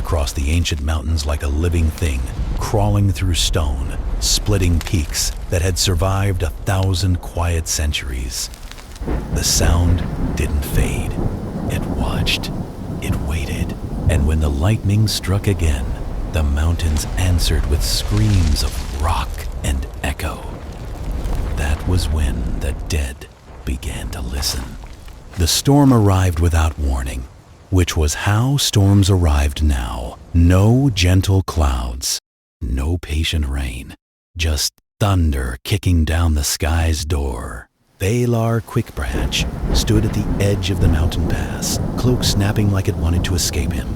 across the ancient mountains like a living thing, crawling through stone, splitting peaks that had survived 1,000 quiet centuries. The sound didn't fade. It watched. It waited. And when the lightning struck again, the mountains answered with screams of rock and echo. That was when the dead began to listen. The storm arrived without warning, which was how storms arrived now. No gentle clouds, no patient rain, just thunder kicking down the sky's door. Faelar Quickbranch stood at the edge of the mountain pass, cloak snapping like it wanted to escape him.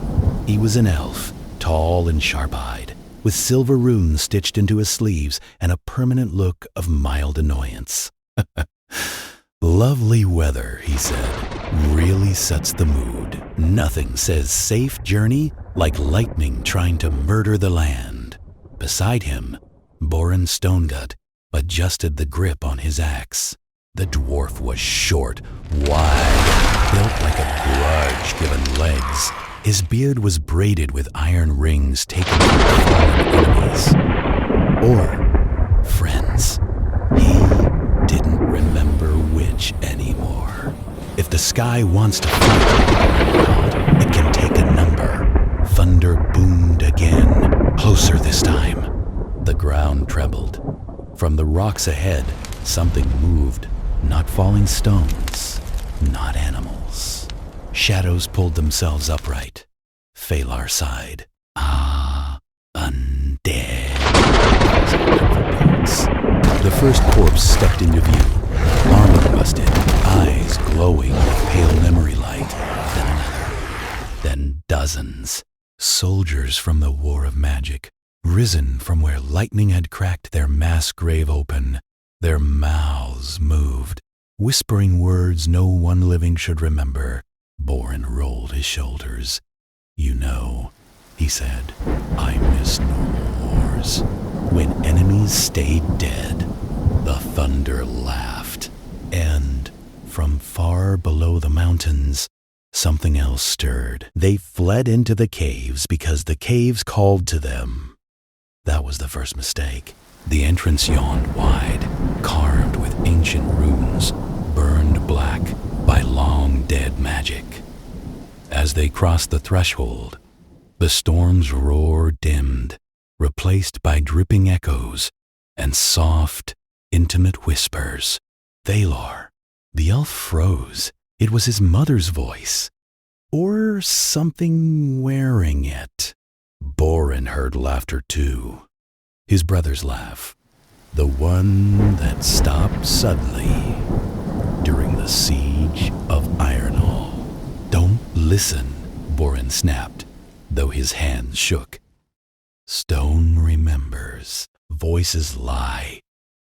He was an elf, tall and sharp-eyed, with silver runes stitched into his sleeves and a permanent look of mild annoyance. "Lovely weather," he said, "really sets the mood. Nothing says safe journey like lightning trying to murder the land." Beside him, Borin Stonegut adjusted the grip on his axe. The dwarf was short, wide, built like a grudge given legs. His beard was braided with iron rings taken from fallen enemies. Or friends. He didn't remember which anymore. If the sky wants to fight, it can take a number. Thunder boomed again, closer this time. The ground trembled. From the rocks ahead, something moved. Not falling stones, not animals. Shadows pulled themselves upright. Faelar sighed. "Ah, undead." The first corpse stepped into view, armor rusted, eyes glowing with pale memory light. Then another, then dozens. Soldiers from the War of Magic, risen from where lightning had cracked their mass grave open. Their mouths moved, whispering words no one living should remember. Borin rolled his shoulders. "You know," he said, "I miss normal wars. When enemies stayed dead." The thunder laughed, and from far below the mountains, something else stirred. They fled into the caves because the caves called to them. That was the first mistake. The entrance yawned wide, carved with ancient runes, burned black by long-dead magic. As they crossed the threshold, the storm's roar dimmed, replaced by dripping echoes and soft, intimate whispers. Faelar, the elf froze. It was his mother's voice, or something wearing it. Borin heard laughter too. His brother's laugh, the one that stopped suddenly during the siege of Ironhall. "Don't listen," Borin snapped, though his hands shook. Stone remembers. Voices lie.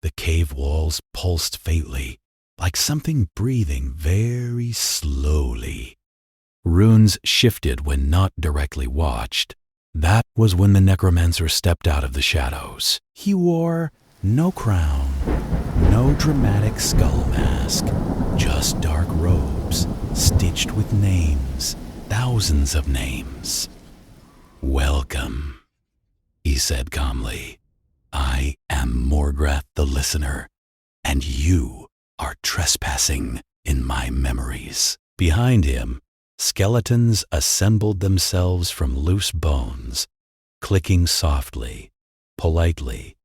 The cave walls pulsed faintly, like something breathing very slowly. Runes shifted when not directly watched. That was when the necromancer stepped out of the shadows. He wore no crown, no dramatic skull mask, just dark robes stitched with names, thousands of names. "Welcome," he said calmly. "I am Morgrath the Listener, and you are trespassing in my memories." Behind him, skeletons assembled themselves from loose bones, clicking softly, politely,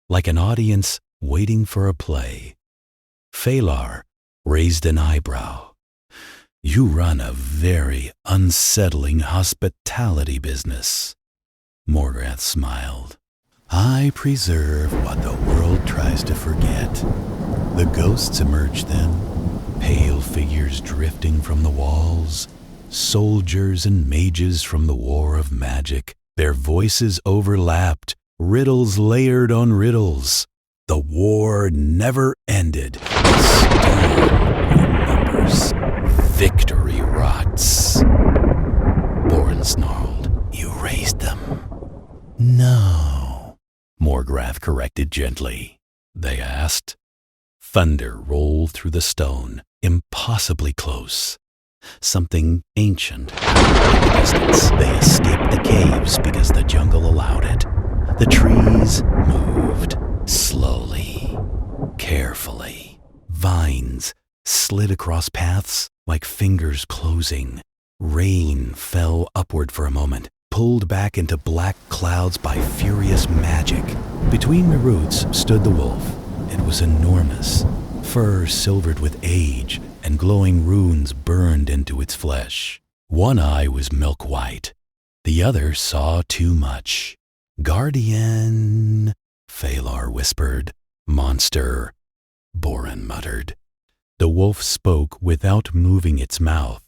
like an audience waiting for a play. Faelar raised an eyebrow. "You run a very unsettling hospitality business." Morgrath smiled. "I preserve what the world tries to forget. The ghosts emerge then, pale figures drifting from the walls, soldiers and mages from the War of Magic. Their voices overlapped, riddles layered on riddles. The war never ended. The storm remembers. Victory rots." Borin snarled. "You raised them." "No," Morgrath corrected gently. They asked. Thunder rolled through the stone, impossibly close. Something ancient howled in the distance. They escaped the caves because the jungle allowed it. The trees moved slowly, carefully. Vines slid across paths like fingers closing. Rain fell upward for a moment, pulled back into black clouds by furious magic. Between the roots stood the wolf. It was enormous, fur silvered with age, and glowing runes burned into its flesh. One eye was milk white. The other saw too much. "Guardian," Faelar whispered. "Monster," Borin muttered. The wolf spoke without moving its mouth.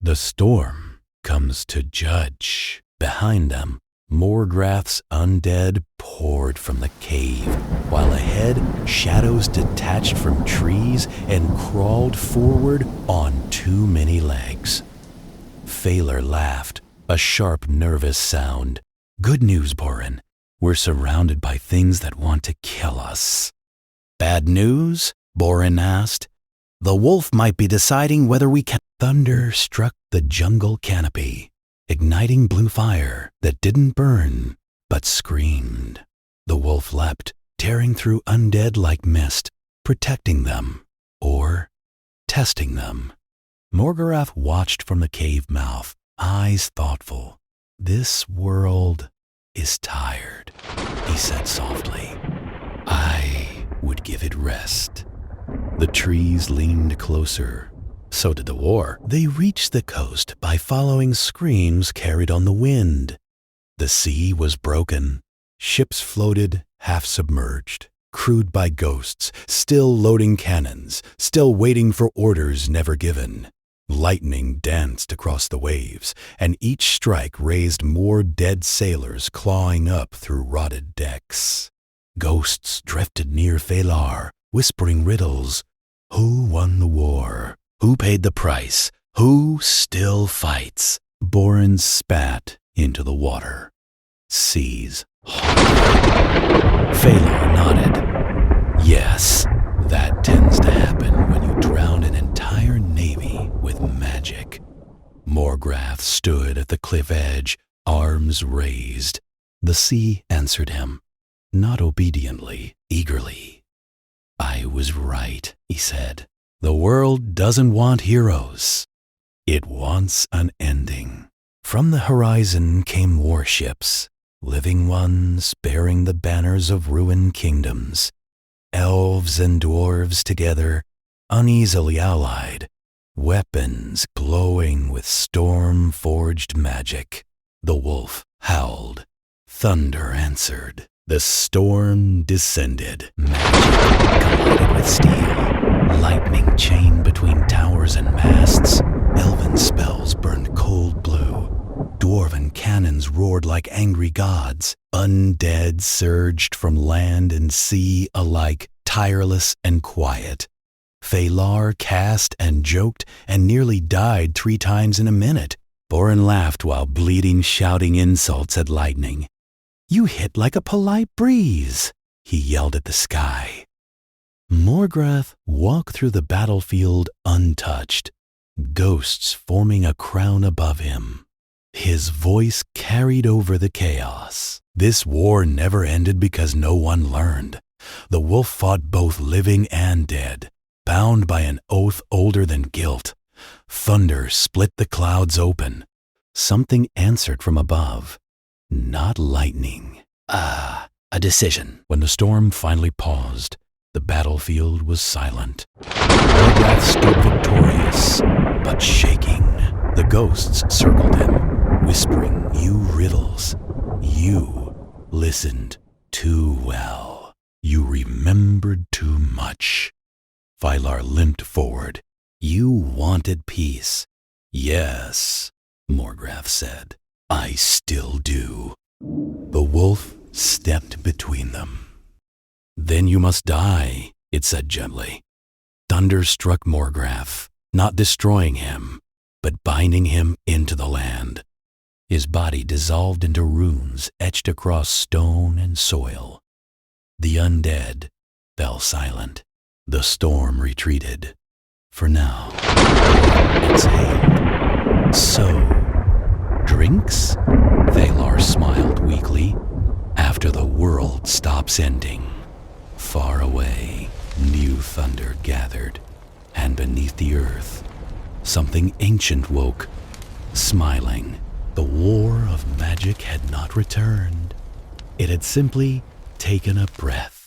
"The storm comes to judge." Behind them, Morgrath's undead poured from the cave, while ahead, shadows detached from trees and crawled forward on too many legs. Faelar laughed, a sharp, nervous sound. "Good news, Borin. We're surrounded by things that want to kill us." "Bad news?" Borin asked. "The wolf might be deciding whether we can—" Thunder struck the jungle canopy, igniting blue fire that didn't burn, but screamed. The wolf leapt, tearing through undead like mist, protecting them, or testing them. Morgrath watched from the cave mouth, eyes thoughtful. "This world is tired," he said softly. "I would give it rest." The trees leaned closer. So did the war. They reached the coast by following screams carried on the wind. The sea was broken. Ships floated, half submerged, crewed by ghosts, still loading cannons, still waiting for orders never given. Lightning danced across the waves, and each strike raised more dead sailors clawing up through rotted decks. Ghosts drifted near Faelar, whispering riddles. Who won the war? Who paid the price? Who still fights? Borin spat into the water. Seas haunted. Faelar nodded. Yes, that tends to happen when you drown an entire navy with magic. Morgrath stood at the cliff edge, arms raised. The sea answered him, not obediently, eagerly. "I was right," he said. "The world doesn't want heroes. It wants an ending." From the horizon came warships, living ones bearing the banners of ruined kingdoms. Elves and dwarves together, uneasily allied, weapons glowing with storm-forged magic. The wolf howled. Thunder answered. The storm descended. Magic collided with steel. Lightning chained between towers and masts. Elven spells burned cold blue. Dwarven cannons roared like angry gods. Undead surged from land and sea alike, tireless and quiet. Faelar cast and joked and nearly died 3 times in a minute. Borin laughed while bleeding, shouting insults at lightning. "You hit like a polite breeze," he yelled at the sky. Morgrath walked through the battlefield untouched, ghosts forming a crown above him. His voice carried over the chaos. This war never ended because no one learned. The wolf fought both living and dead, bound by an oath older than guilt. Thunder split the clouds open. Something answered from above. Not lightning. A decision. When the storm finally paused, the battlefield was silent. Morgrath stood victorious, but shaking. The ghosts circled him, whispering new riddles. You listened too well. You remembered too much. Faelar limped forward. You wanted peace. Yes, Morgrath said. I still do. The wolf stepped between them. Then you must die, it said gently. Thunder struck Morgrath, not destroying him, but binding him into the land. His body dissolved into runes etched across stone and soil. The undead fell silent. The storm retreated. For now, exhaled. So, drinks? Faelar smiled weakly. After the world stops ending. Far away, new thunder gathered, and beneath the earth, something ancient woke. Smiling, the war of magic had not returned. It had simply taken a breath.